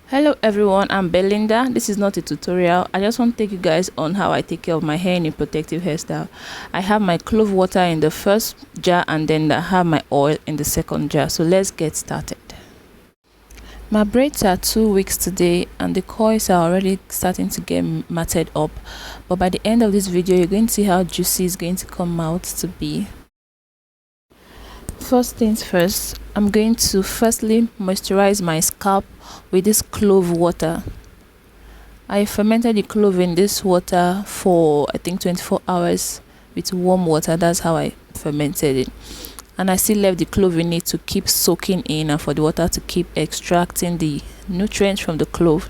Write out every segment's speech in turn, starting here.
Hello everyone, I'm Belinda. This is not a tutorial. I just want to take you guys on how I take care of my hair in a protective hairstyle. I have my clove water in the first jar and then I have my oil in the second jar. So let's get started. My braids are 2 weeks today and the coils are already starting to get matted up. But by the end of this video, you're going to see how juicy it's going to come out to be. First things first, I'm going to firstly moisturize my scalp with this clove water. I fermented the clove in this water for I think 24 hours with warm water. That's how I fermented it, and I still left the clove in it to keep soaking in and for the water to keep extracting the nutrients from the clove.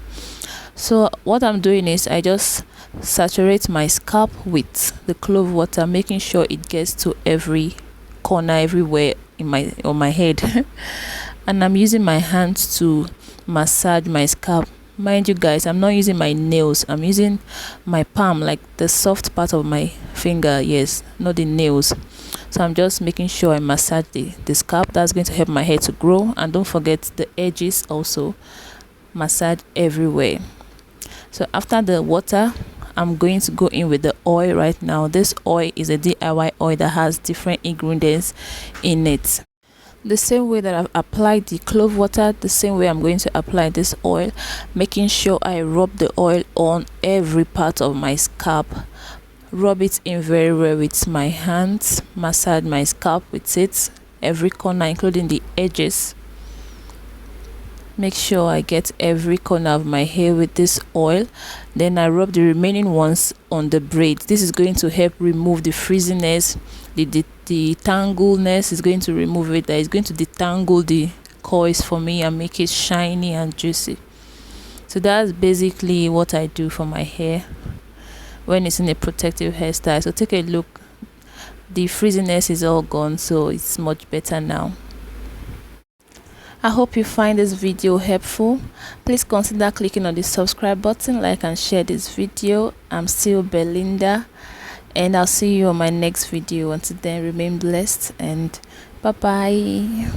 So what I'm doing is I just saturate my scalp with the clove water, making sure it gets to every corner, everywhere on my head. And I'm using my hands to massage my scalp. Mind you guys, I'm not using my nails, I'm using my palm, like the soft part of my finger, yes, not the nails. So I'm just making sure I massage the scalp. That's going to help my hair to grow. And don't forget the edges also, massage everywhere. So after the water, I'm going to go in with the oil right now. This oil is a DIY oil that has different ingredients in it. The same way that I've applied the clove water, the same way I'm going to apply this oil, making sure I rub the oil on every part of my scalp. Rub it in very well with my hands, massage my scalp with it, every corner including the edges. Make sure I get every corner of my hair with this oil. Then I rub the remaining ones on the braids. This is going to help remove the frizziness, the tangleness is going to remove it. That is going to detangle the coils for me and make it shiny and juicy. So that's basically what I do for my hair when it's in a protective hairstyle. So take a look. The frizziness is all gone, so it's much better now. I hope you find this video helpful. Please consider clicking on the subscribe button, like and share this video. I'm still Belinda, and I'll see you on my next video. Until then, remain blessed and bye bye.